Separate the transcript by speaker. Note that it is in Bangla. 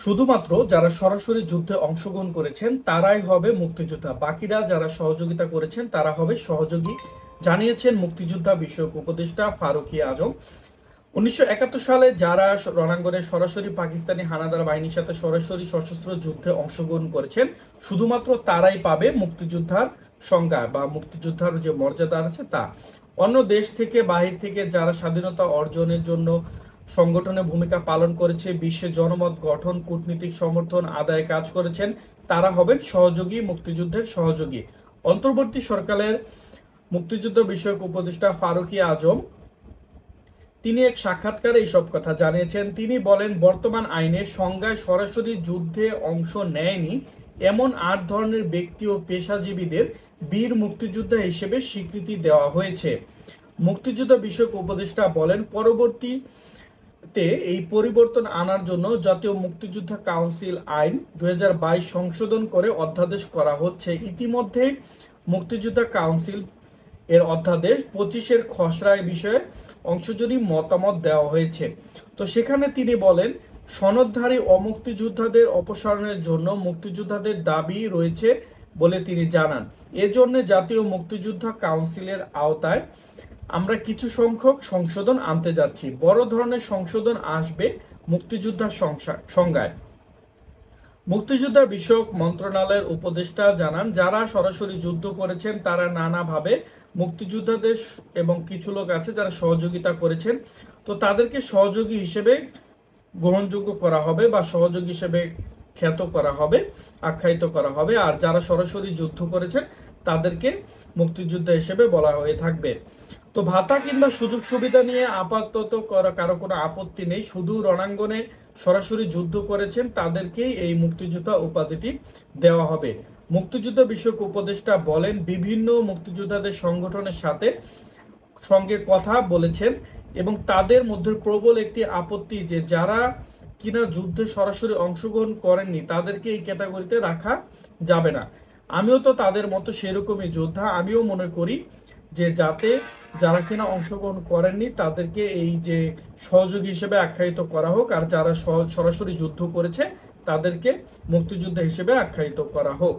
Speaker 1: শুধুমাত্র যারা সরাসরি যুদ্ধে অংশগ্রহণ করেছেন তারাই হবে মুক্তিযোদ্ধা, বাকিরা যারা সহযোগিতা করেছেন তারা হবে সহযোগী, জানিয়েছেন মুক্তিযোদ্ধা বিষয়ক উপদেষ্টা ফারুকী আজম। 1971 সালে যারা রণাঙ্গনে সরাসরি পাকিস্তানি হানাদার বাহিনীর সাথে সরাসরি সশস্ত্র যুদ্ধে অংশগ্রহণ করেছেন শুধুমাত্র তারাই পাবে মুক্তিযোদ্ধার সংজ্ঞা বা মুক্তিযোদ্ধার যে মর্যাদা আছে তা। অন্য দেশ থেকে বাহির থেকে যারা স্বাধীনতা অর্জনের জন্য সংগঠনে ভূমিকা পালন করেছে, বিশ্বে জনমত গঠন, কূটনীতিক সমর্থন আদায়ে কাজ করেছেন, তারা হবেন সহযোগী, মুক্তিযুদ্ধের সহযোগী। অন্তর্বর্তী সরকারের মুক্তিযুদ্ধ বিষয়ক উপদেষ্টা ফারুকী আজম তিনি এক সাক্ষাৎকারে এইসব কথা জানিয়েছেন। তিনি বলেন, বর্তমান আইনের সংজ্ঞায় সরাসরি যুদ্ধে অংশ নেয়নি এমন 8 ধরনের ব্যক্তি ও পেশাজীবীদের বীর মুক্তিযোদ্ধা হিসেবে স্বীকৃতি দেওয়া হয়েছে। মুক্তিযুদ্ধ বিষয়ক উপদেষ্টা বলেন, পরবর্তীতে এই পরিবর্তন আনার জন্য জাতীয় মুক্তিযোদ্ধা কাউন্সিল আইন 2022 সংশোধন করে অধ্যাদেশ করা হচ্ছে। ইতিমধ্যে মুক্তিযোদ্ধা কাউন্সিল এর অধ্যাদেশ 25-এর খসড়ায় বিষয়ে অংশজনী মতামত দেওয়া হয়েছে। তো সেখানে তিনি বলেন, সনদধারী অমুক্তিযোদ্ধাদের অপসারণের জন্য মুক্তিযোদ্ধাদের দাবি রয়েছে বলে তিনি জানান। এজন্য জাতীয় মুক্তিযোদ্ধা কাউন্সিলের আওতায় আমরা কিছু সংখ্যক সংশোধন আনতে যাচ্ছি। বড় ধরনের সংশোধন আসবে মুক্তিযোদ্ধা সংজ্ঞায়। মুক্তিযোদ্ধা বিষয়ক মন্ত্রণালয়ের উপদেষ্টা জানান, যারা সরাসরি যুদ্ধ করেছেন তারা নানাভাবে মুক্তিযোদ্ধাদের এবং কিছু লোক আছে যারা সহযোগিতা করেছেন, তো তাদেরকে সহযোগী হিসেবে গ্রহণযোগ্য করা হবে বা সহযোগী হিসেবে খ্যাত করা হবে, আখ্যায়িত করা হবে। আর যারা সরাসরি যুদ্ধ করেছেন তাদেরকে মুক্তিযোদ্ধা হিসেবে বলা হয়ে থাকবে। তো ভাতা কিংবা সুযোগ সুবিধা নিয়ে আপাতত কারো কোনো আপত্তি নেই। শুধু রণাঙ্গনে সরাসরি যুদ্ধ করেছেন তাদেরকেই এই মুক্তিযোদ্ধা উপাধিটি দেওয়া হবে। মুক্তিযুদ্ধ বিষয়ক উপদেষ্টা বলেন, বিভিন্ন মুক্তিযোদ্ধাদের সংগঠনের সঙ্গে কথা বলেছেন এবং তাদের মধ্যে প্রবল একটি আপত্তি যে যারা কিনা যুদ্ধে সরাসরি অংশগ্রহণ করেননি তাদেরকে এই ক্যাটাগরিতে রাখা যাবে না। আমিও তো তাদের মতো সেরকমই যোদ্ধা, আমিও মনে করি যে যারা কিনা অংশগ্রহণ করেননি তাদেরকে এই যে সহযোগী হিসেবে আখ্যায়িত করা হোক, আর যারা সরাসরি যুদ্ধ করেছে তাদেরকে মুক্তিযোদ্ধা হিসেবে আখ্যায়িত করা হোক।